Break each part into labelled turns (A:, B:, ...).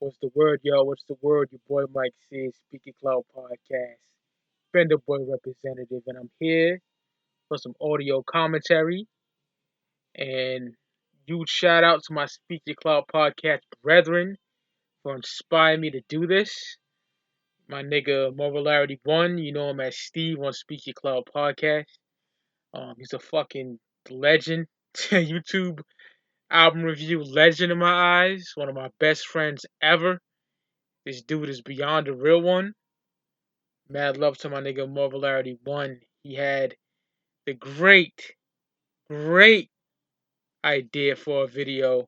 A: What's the word, yo? What's the word? Your boy Mike says, Speaking Cloud Podcast, Fender Boy representative, and I'm here for some audio commentary. And huge shout out to my Speaking Cloud Podcast brethren for inspiring me to do this. My nigga Immobilarity1, you know him as Steve on Speaking Cloud Podcast. He's a fucking legend, YouTube album review legend in my eyes. One of my best friends ever. This dude is beyond a real one. Mad love to my nigga Immobilarity1. He had the great idea for a video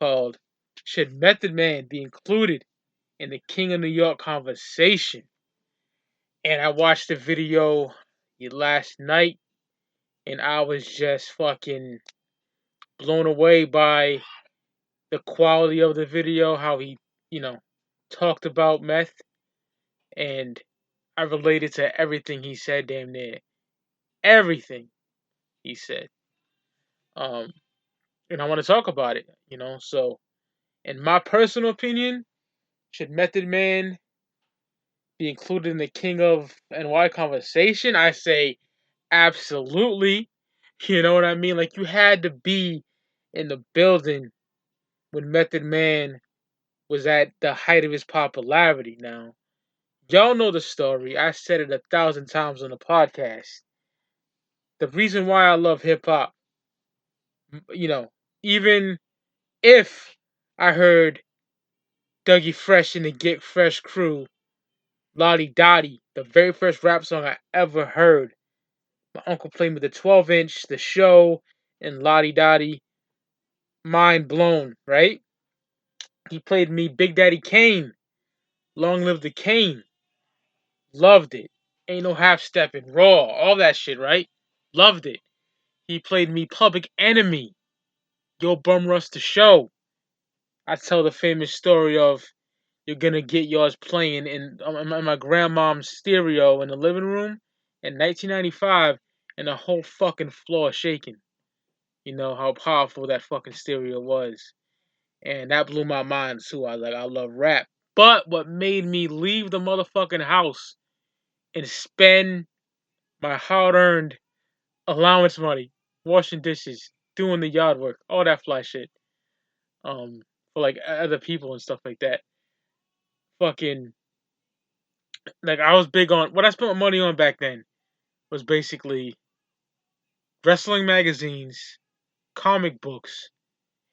A: called Should Method Man Be Included in the King of New York Conversation? And I watched the video last night and I was just fucking blown away by the quality of the video, how he, you know, talked about meth, and I related to everything he said, damn near everything he said. Um, and I want to talk about it, So, in my personal opinion, should Method Man be included in the King of NY conversation? I say absolutely. You know what I mean? Like, you had to be in the building when Method Man was at the height of his popularity. Now, y'all know the story. I said it 1,000 times on the podcast. The reason why I love hip hop, you know, even if I heard Dougie Fresh and the Get Fresh crew, Lottie Dottie, the very first rap song I ever heard. My uncle played me the 12-inch, the show, and Lottie Dottie. Mind blown, right? He played me Big Daddy Kane, Long Live the Kane. Loved it. Ain't no half stepping, raw, all that shit, right? Loved it. He played me Public Enemy, Yo Bum Rush the Show. I tell the famous story of you're gonna get yours playing in my grandmom's stereo in the living room in 1995, and the whole fucking floor shaking. You know how powerful that fucking stereo was, and that blew my mind too. I love rap, but what made me leave the motherfucking house and spend my hard-earned allowance money washing dishes, doing the yard work, all that fly shit, for like other people and stuff like that. Fucking like I was big on what I spent my money on back then was basically wrestling magazines, comic books,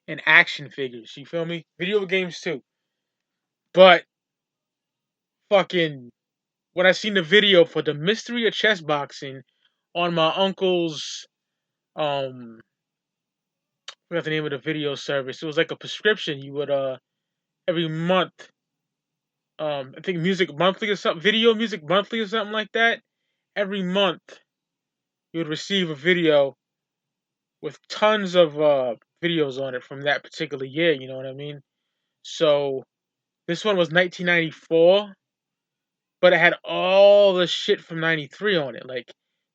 A: and action figures. You feel me? Video games too. But fucking when I seen the video for the mystery of chess boxing on my uncle's I forgot the name of the video service. It was like a prescription. You would every month, I think Music Monthly or something, Video Music Monthly or something like that. Every month you would receive a video with tons of videos on it from that particular year. You know what I mean? So this one was 1994, but it had all the shit from '93 on it, like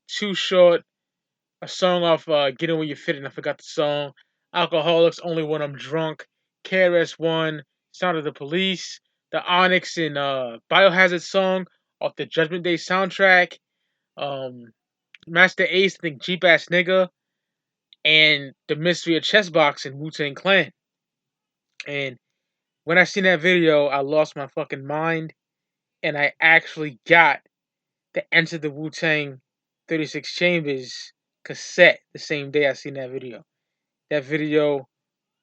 A: Too Short, a song off Get In Where You Fit, and I forgot the song. Alcoholics Only When I'm Drunk, KRS-One, Sound of the Police, the Onyx and Biohazard song off the Judgment Day soundtrack, um, Master Ace, I think Jeep Ass Nigga, and The Mystery of Chess Boxing, Wu-Tang Clan. And when I seen that video, I lost my fucking mind, and I actually got the Enter the Wu-Tang 36 Chambers cassette the same day I seen that video. That video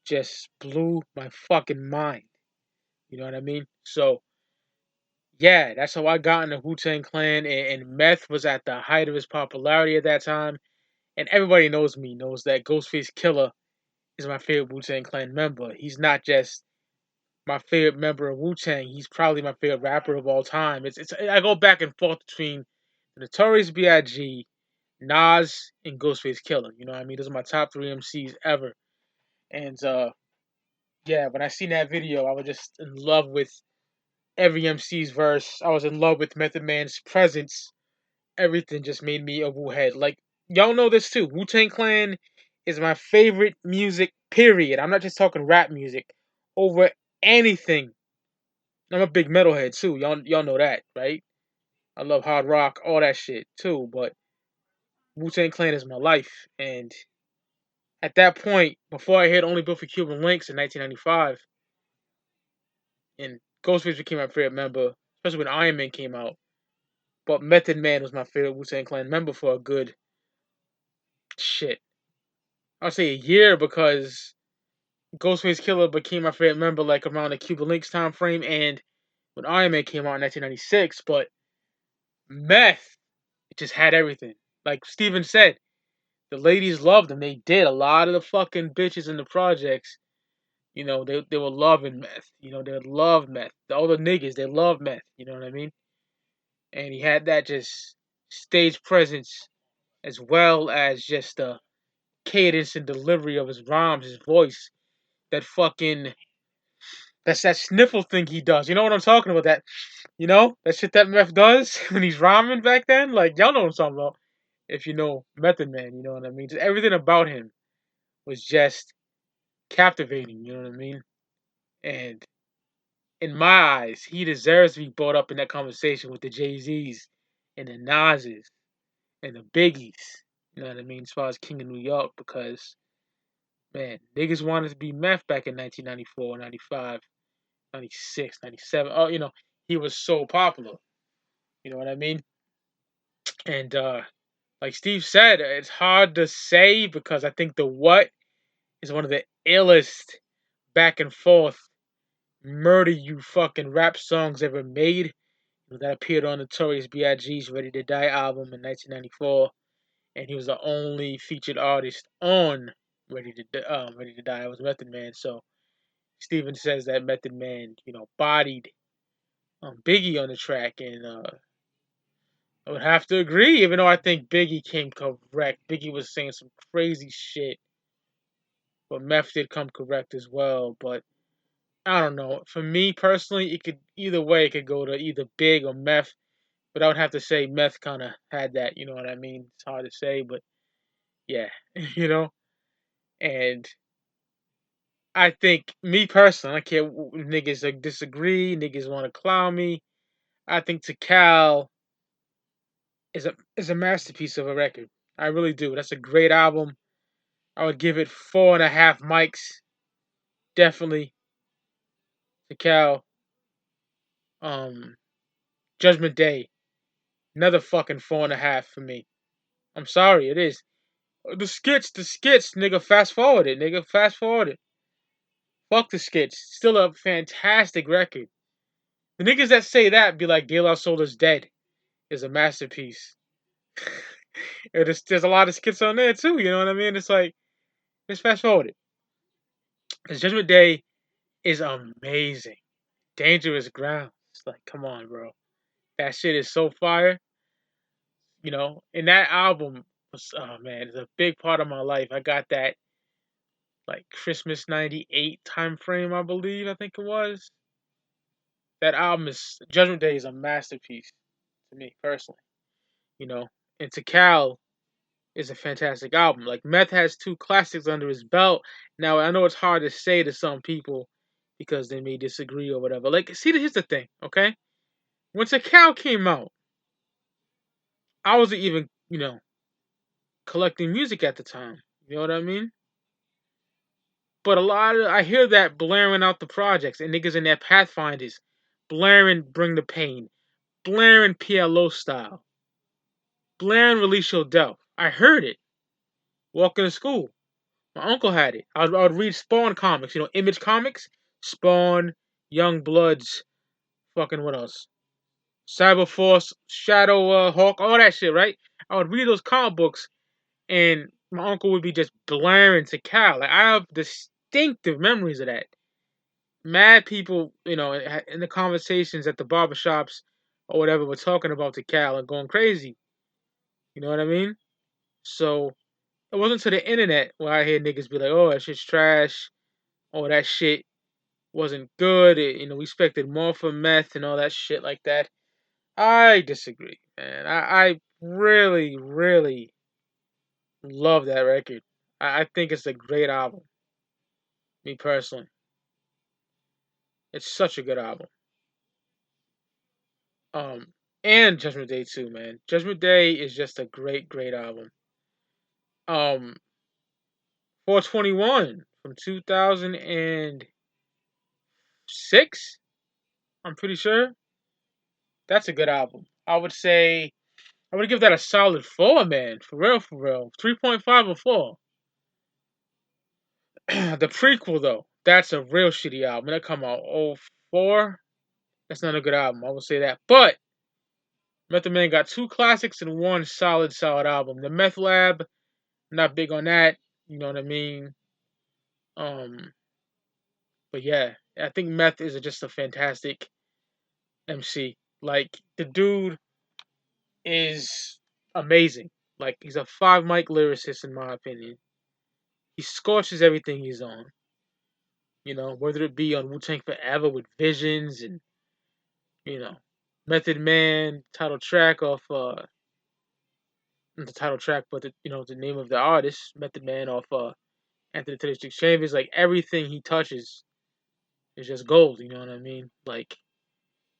A: just blew my fucking mind. You know what I mean? So, yeah, that's how I got in the Wu-Tang Clan, and Meth was at the height of his popularity at that time. And everybody knows me, knows that Ghostface Killer is my favorite Wu-Tang Clan member. He's not just my favorite member of Wu-Tang. He's probably my favorite rapper of all time. It's I go back and forth between the Notorious B.I.G., Nas, and Ghostface Killer. You know what I mean? Those are my top three MCs ever. And yeah, when I seen that video, I was just in love with every MC's verse. I was in love with Method Man's presence. Everything just made me a Wu head. Like, y'all know this too. Wu-Tang Clan is my favorite music, period. I'm not just talking rap music. Over anything I'm a big metalhead too. Y'all know that, right? I love hard rock, all that shit too. But Wu-Tang Clan is my life, and at that point, before I had Only Built for Cuban Links in 1995, and Ghostface became my favorite member, especially when Iron Man came out. But Method Man was my favorite Wu-Tang Clan member for a good shit. I'll say a year because Ghostface Killer became my favorite member like around the Cuban Links time frame and when Iron Man came out in 1996. But Meth, it just had everything. Like Steven said, the ladies loved him. They did. A lot of the fucking bitches in the projects, they were loving Meth. They love Meth. All the niggas, they love Meth. You know what I mean? And he had that just stage presence as well as just the cadence and delivery of his rhymes, his voice. That fucking that's that sniffle thing he does. You know what I'm talking about? That shit that Meth does when he's rhyming back then. Like y'all know what I'm talking about. If you know Method Man, you know what I mean. Just everything about him was just captivating. You know what I mean. And in my eyes, he deserves to be brought up in that conversation with the Jay-Z's and the Nas's and the Biggies. You know what I mean? As far as King of New York, because man, niggas wanted to be Meth back in 1994, 95, 96, 97. Oh, he was so popular. You know what I mean? And like Steve said, it's hard to say because I think the What is one of the illest back and forth murder you fucking rap songs ever made. That appeared on Notorious B.I.G.'s Ready to Die album in 1994, and he was the only featured artist on Ready to Die. It was Method Man. So Steven says that Method Man, bodied Biggie on the track, and I would have to agree, even though I think Biggie came correct. Biggie was saying some crazy shit, but Meth did come correct as well. But I don't know. For me personally, it could either way. It could go to either Big or Meth, but I would have to say Meth kind of had that. You know what I mean? It's hard to say, but yeah, you know. And I think me personally, I don't care niggas disagree, niggas want to clown me. I think Tikal is a masterpiece of a record. I really do. That's a great album. I would give it 4.5 mics. Definitely. Tikal. Um, Judgment Day. Another fucking 4.5 for me. I'm sorry, it is. The skits, nigga. Fast forward it, nigga. Fast forward it. Fuck the skits. Still a fantastic record. The niggas that say that be like De La Soul is Dead is a masterpiece. There's a lot of skits on there too. You know what I mean? It's like just fast forward it. Cause Judgment Day is amazing. Dangerous Ground. It's like, come on, bro. That shit is so fire. And that album was, oh man, it's a big part of my life. I got that like Christmas '98 time frame, I believe. I think it was. That album is Judgment Day is a masterpiece to me personally. You know, and Tikal is a fantastic album. Like Meth has two classics under his belt. Now I know it's hard to say to some people because they may disagree or whatever. Like, see, here's the thing, okay? When Tikal came out, I wasn't even, collecting music at the time. You know what I mean? But I hear that blaring out the projects and niggas in their Pathfinders, blaring Bring the Pain, blaring PLO style, blaring Release Your Doubt. I heard it walking to school. My uncle had it. I would read Spawn comics, Image comics, Spawn, Young Bloods, fucking what else? Cyberforce, Shadow Hawk, all that shit, right? I would read those comic books and my uncle would be just blaring to Cal. Like I have distinctive memories of that. Mad people, in the conversations at the barbershops or whatever, were talking about the Cal and going crazy. You know what I mean? So it wasn't to the internet where I hear niggas be like, "Oh, that shit's trash," or "that shit wasn't good." We expected more from Meth and all that shit like that. I disagree, man. I really, really love that record. I think it's a great album. Me personally, it's such a good album. And Judgment Day too, man. Judgment Day is just a great, great album. 421 from 2006. I'm pretty sure that's a good album. I would give that a solid 4, man. For real, for real. 3.5 or 4. The prequel though, that's a real shitty album. That come out 04. That's not a good album. I will say that. But Method Man got 2 classics and 1 solid, solid album. The Meth Lab, not big on that. You know what I mean? Um, but yeah, I think Meth is just a fantastic MC. Like the dude is amazing. Like he's a 5 mic lyricist in my opinion. He scorches everything he's on. You know, whether it be on Wu-Tang Forever with Visions and you know, Method Man title track off not the title track, but the name of the artist, Method Man off Anthony Taylor's Chambers, like everything he touches is just gold, you know what I mean? Like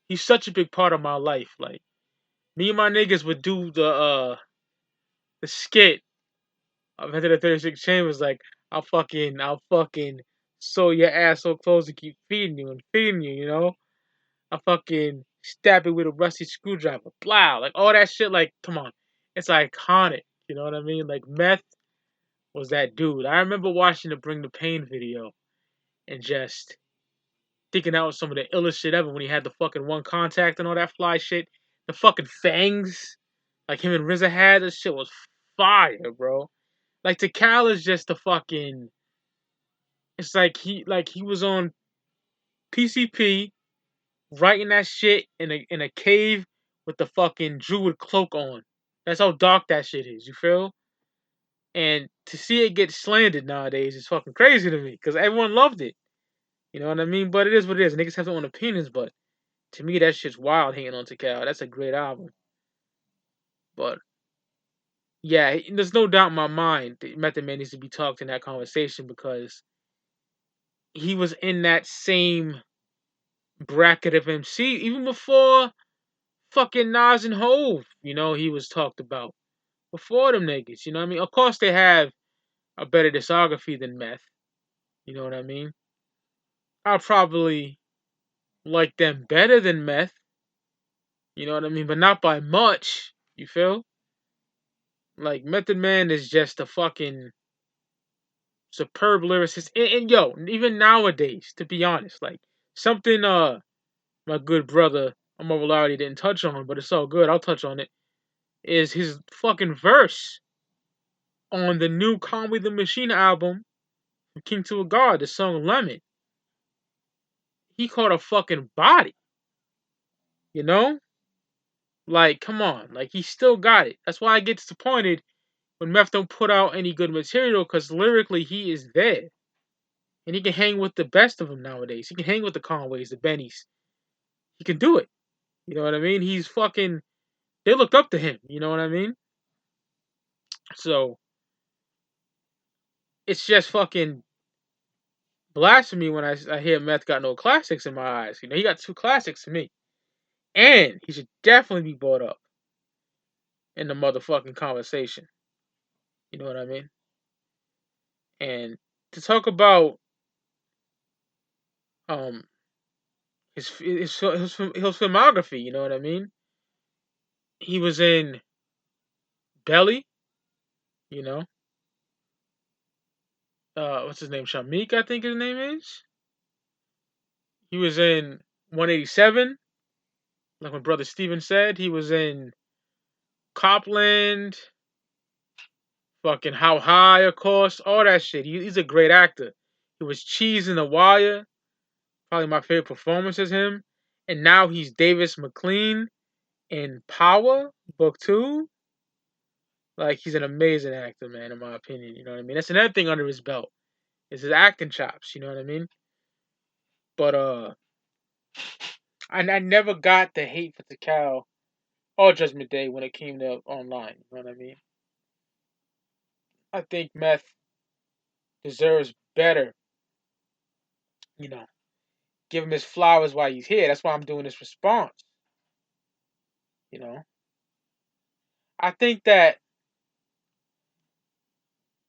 A: he's such a big part of my life. Like me and my niggas would do the skit of Anthony Taylor's Chambers like I'll fucking sew your ass so close to keep feeding you, you know? I fucking stab it with a rusty screwdriver. Blah. Like all that shit, like, come on. It's iconic. You know what I mean? Like Meth was that dude. I remember watching the Bring the Pain video and just thinking that was some of the illest shit ever when he had the fucking one contact and all that fly shit. The fucking fangs. Like him and RZA had, this shit was fire, bro. Like Tikal is just the fucking it's like he was on PCP writing that shit in a cave with the fucking druid cloak on. That's how dark that shit is. You feel? And to see it get slandered nowadays is fucking crazy to me because everyone loved it. You know what I mean? But it is what it is. Niggas have their own opinions, but to me that shit's wild. Hanging on to Cal, that's a great album. But yeah, there's no doubt in my mind that Method Man needs to be talked in that conversation because he was in that same bracket of MC even before fucking Nas and Hove. You know, he was talked about before them niggas. You know what I mean? Of course, they have a better discography than Meth. You know what I mean? I'll probably like them better than Meth. You know what I mean? But not by much. You feel? Like Method Man is just a fucking superb lyricist. And yo, even nowadays, to be honest, like something my good brother Immobilarity didn't touch on, but it's all good. I'll touch on it. Is his fucking verse on the new Conway the Machine album, King to a God, the song Lemon. He caught a fucking body. You know? Like, come on. Like, he still got it. That's why I get disappointed when Meth don't put out any good material, because lyrically, he is there. And he can hang with the best of them nowadays. He can hang with the Conways, the Bennies. He can do it. You know what I mean? He's fucking... They looked up to him. You know what I mean? So, it's just fucking blasphemy when I hear Meth got no classics in my eyes. You know, he got 2 classics to me. And he should definitely be brought up in the motherfucking conversation. You know what I mean? And to talk about um his filmography, you know what I mean? He was in Belly, you know. What's his name? Shamik, I think his name is. He was in 187, like my brother Steven said. He was in Copland, fucking How High, of course, all that shit. He's a great actor. He was Cheese in The Wire, probably my favorite performance is him. And now he's Davis McLean in Power, Book 2. Like, he's an amazing actor, man, in my opinion. You know what I mean? That's another thing under his belt. Is his acting chops, you know what I mean? But I never got the hate for Takao or Judgment Day when it came to online, you know what I mean? I think Meth deserves better, you know. Give him his flowers while he's here. That's why I'm doing this response. You know, I think that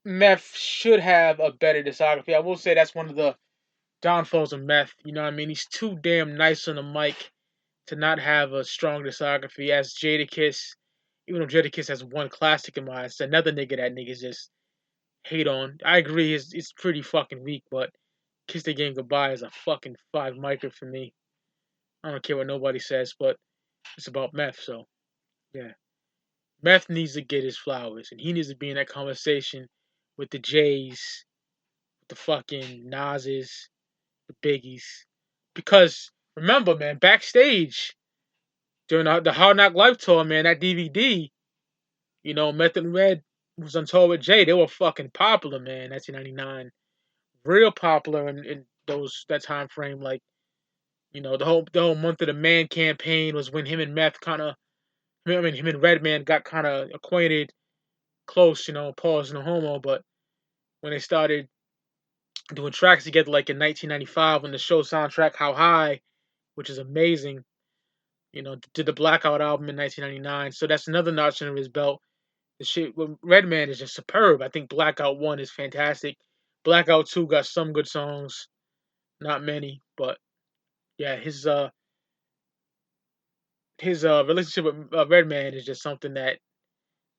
A: Meth should have a better discography. I will say that's one of the downfalls of Meth. You know what I mean? He's too damn nice on the mic to not have a strong discography. As Jadakiss, even though Jadakiss has one classic in mind, it's another nigga that niggas just hate on. I agree, it's pretty fucking weak, but Kiss the Game Goodbye is a fucking five micer for me. I don't care what nobody says, but it's about Meth, so yeah. Meth needs to get his flowers, and he needs to be in that conversation with the Jays, with the fucking Nas's, the Biggies. Because remember, man, backstage during the Hard Knock Life tour, man, that DVD, Meth and Red was on tour with Jay. They were fucking popular, man. 1999, real popular in that time frame. Like, the whole month of the Man campaign was when him and Meth kind of, him and Redman got kind of acquainted, close. Pause no homo. But when they started doing tracks together, like in 1995, on the show soundtrack How High, which is amazing. Did the Blackout album in 1999, so that's another notch under his belt. The shit with Redman is just superb. I think Blackout 1 is fantastic. Blackout 2 got some good songs, not many, but yeah, his relationship with Redman is just something that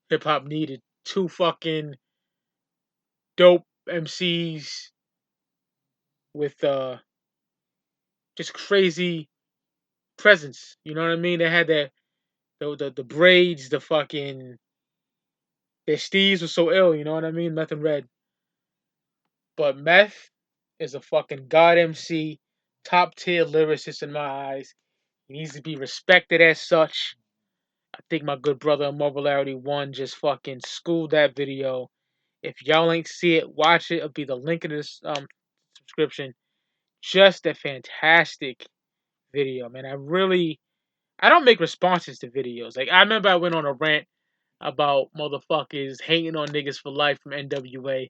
A: hip hop needed. Two fucking dope MCs with just crazy presence. You know what I mean? They had the braids, the fucking their steeds were so ill. You know what I mean? Meth and Red, but Meth is a fucking god MC, top tier lyricist in my eyes. He needs to be respected as such. I think my good brother Immobilarity1 just fucking schooled that video. If y'all ain't see it, watch it. It'll be the link in this subscription. Just a fantastic video, man. I don't make responses to videos. Like, I remember I went on a rant about motherfuckers hating on niggas for life from NWA,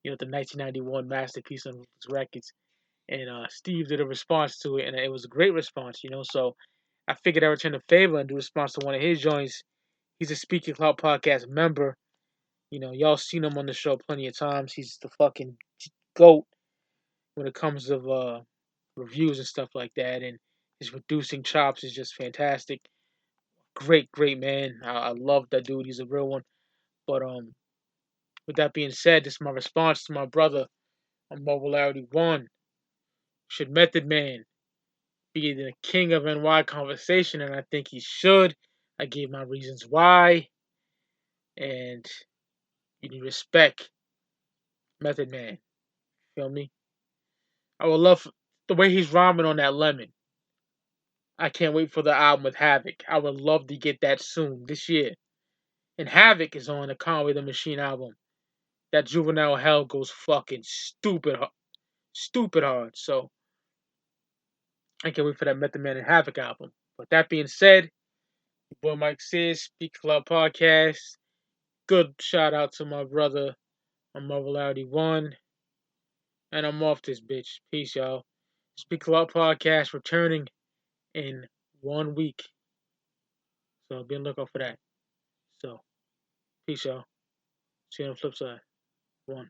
A: the 1991 masterpiece on records. And Steve did a response to it, and it was a great response, So I figured I'd return the favor and do a response to one of his joints. He's a Speaking Cloud podcast member. Y'all seen him on the show plenty of times. He's the fucking goat when it comes to reviews and stuff like that. And his producing chops is just fantastic. Great, great man. I love that dude. He's a real one. But with that being said, this is my response to my brother on Mobilarity1. Should Method Man be the king of NY conversation? And I think he should. I gave my reasons why. And you need respect Method Man. Feel me? I would love the way he's rhyming on that lemon. I can't wait for the album with Havoc. I would love to get that soon, this year. And Havoc is on the Conway the Machine album. That Juvenile Hell goes fucking stupid hard. So I can't wait for that Method Man and Havoc album. But that being said, your boy Mike says, Speak Club Podcast. Good shout out to my brother on Mobilarity1. And I'm off this bitch. Peace, y'all. Speak Club Podcast returning in 1 week. So be on the lookout for that. So, peace, y'all. See you on the flip side. 1.